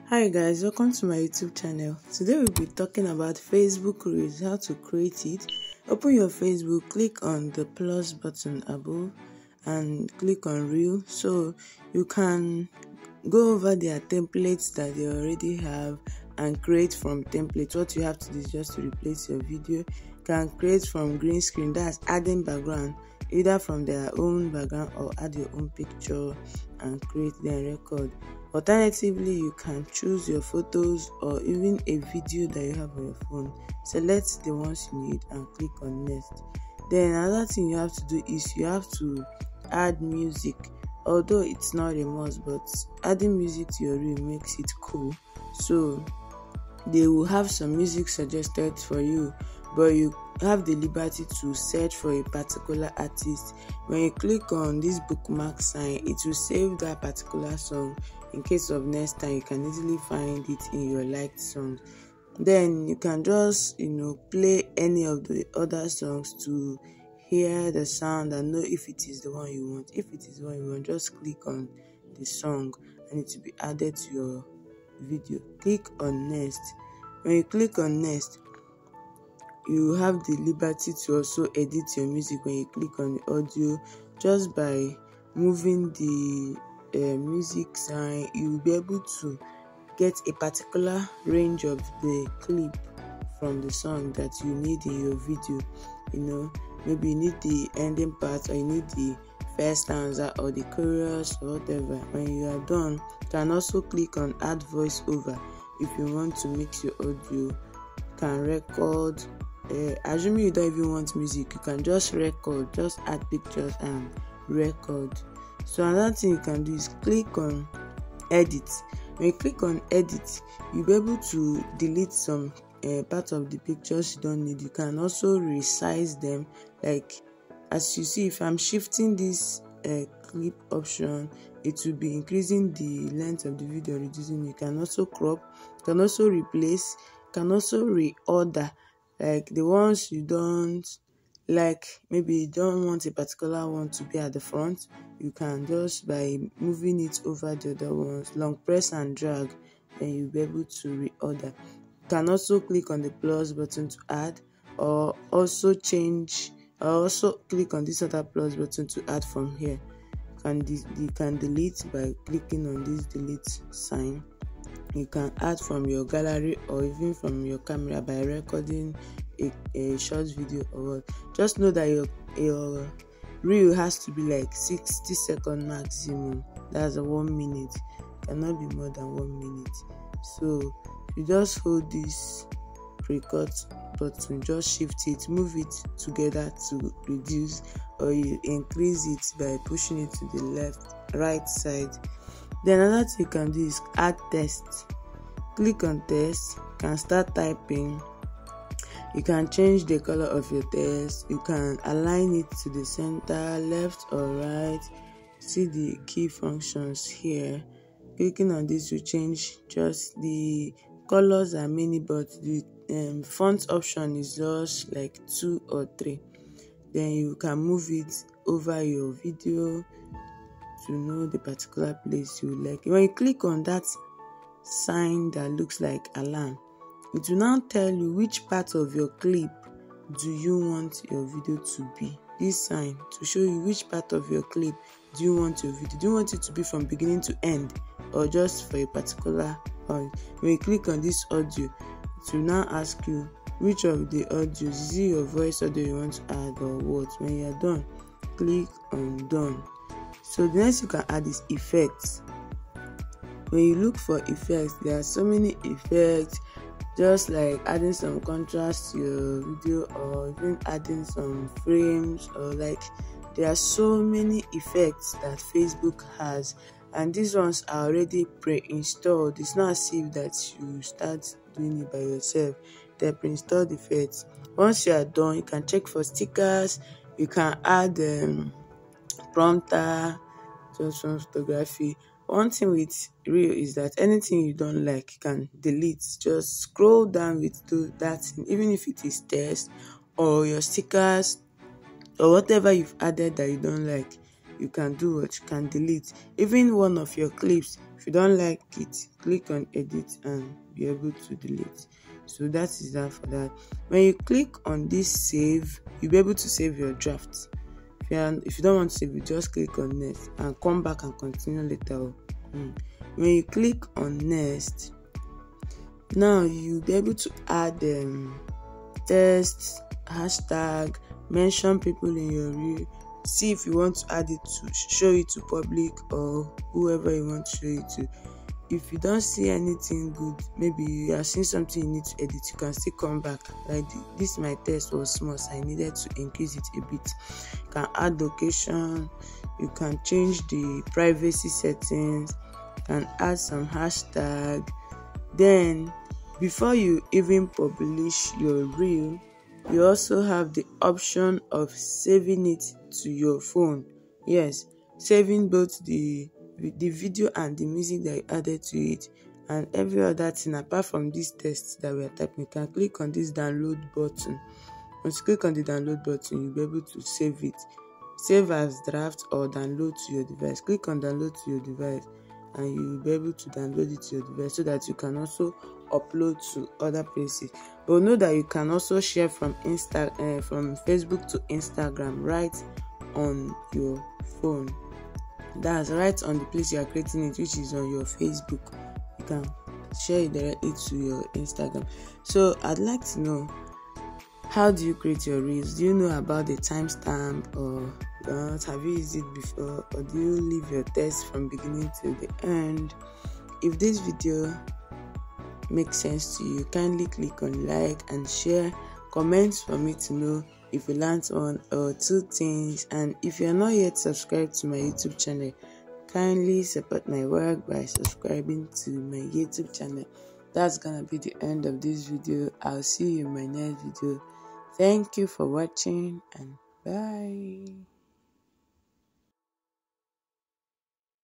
Hi guys, welcome to my YouTube channel. Today we'll be talking about Facebook Reels, how to create it. Open your Facebook, click on the plus button above and click on Reel. So you can go over their templates that they already have and create from templates. What you have to do is just to replace your video. You can create from green screen, that's adding background, either from their own background or add your own picture and create then record. Alternatively, you can choose your photos or even a video that you have on your phone. Select the ones you need and click on next. Then another thing you have to do is you have to add music. Although it's not a must, but adding music to your reel makes it cool. So they will have some music suggested for you, but you have the liberty to search for a particular artist. When you click on this bookmark sign, it will save that particular song. In case of next time, you can easily find it in your liked songs. Then you can just play any of the other songs to hear the sound and know if it is the one you want. If it is the one you want, just click on the song and it will be added to your video. Click on next. When you click on next, you have the liberty to also edit your music. When you click on the audio, just by moving the music sign, you will be able to get a particular range of the clip from the song that you need in your video. Maybe you need the ending part, or you need the first stanza or the chorus or whatever. When you are done, you can also click on add voiceover. If you want to mix your audio, you can record. Assuming you don't even want music, you can just record, just add pictures and record. So another thing you can do is click on edit. When you click on edit, you'll be able to delete some part of the pictures you don't need. You can also resize them. Like as you see, if I'm shifting this clip option, it will be increasing the length of the video, reducing. You can also crop, you can also replace, you can also reorder. Like the ones you don't like, maybe you don't want a particular one to be at the front, you can just, by moving it over the other ones, long press and drag, then you'll be able to reorder. You can also click on the plus button to add, or also click on this other plus button to add from here. You can delete by clicking on this delete sign. You can add from your gallery or even from your camera by recording a short video or what. Just know that your reel has to be like 60-second maximum. That's 1 minute. It cannot be more than 1 minute. So you just hold this record button, just shift it, move it together to reduce, or you increase it by pushing it to the right side. Then another thing you can do is add text. Click on text, you can start typing. You can change the color of your text. You can align it to the center, left or right. See the key functions here. Clicking on this will change just the colors are many, but the font option is just like 2 or 3. Then you can move it over your video to know the particular place you like. When you click on that sign that looks like alarm, it will now tell you which part of your clip do you want your video to be. This sign to show you which part of your clip do you want your video. Do you want it to be from beginning to end, or just for a particular point? When you click on this audio, it will now ask you which of the audios, is it your voice audio you want to add or what. When you are done, click on done. So the next you can add is effects. When you look for effects, there are so many effects, just like adding some contrast to your video, or even adding some frames, or like there are so many effects that Facebook has, and these ones are already pre-installed. It's not as if that you start doing it by yourself. They're pre-installed effects. Once you are done, you can check for stickers. You can add prompter, just from photography. One thing with Reel is that anything you don't like, you can delete. Just scroll down with that thing, even if it is text or your stickers or whatever you've added that you don't like, you can do what you can delete. Even one of your clips, If you don't like it, click on edit and be able to delete. So that is that for that. When you click on this save, you'll be able to save your draft. If you don't want to save it, just click on next and come back and continue later. When you click on next, now you'll be able to add text, hashtag, mention people in your reel. See if you want to add it to show it to public or whoever you want to show it to. If you don't see anything good, maybe you are seeing something you need to edit, you can still come back. Like this, my text was small, so I needed to increase it a bit. You can add location, you can change the privacy settings, you can add some hashtag. Then before you even publish your reel, you also have the option of saving it to your phone. Yes, saving both the video and the music that you added to it and every other thing apart from this text that we are typing. You can click on this download button. Once you click on the download button, you'll be able to save it. Save as draft or download to your device. Click on download to your device and you'll be able to download it to your device so that you can also upload to other places. But know that you can also share from from Facebook to Instagram right on your phone. That's right on the place you are creating it, which is on your Facebook. You can share it directly to your Instagram. So I'd like to know, how do you create your reels? Do you know about the timestamp or not? Have you used it before, or do you leave your text from beginning to the end? If this video makes sense to you, kindly click on like and share. Comments for me to know if you learned one or two things. And if you're not yet subscribed to my YouTube channel, kindly support my work by subscribing to my YouTube channel. That's gonna be the end of this video. I'll see you in my next video. Thank you for watching and bye.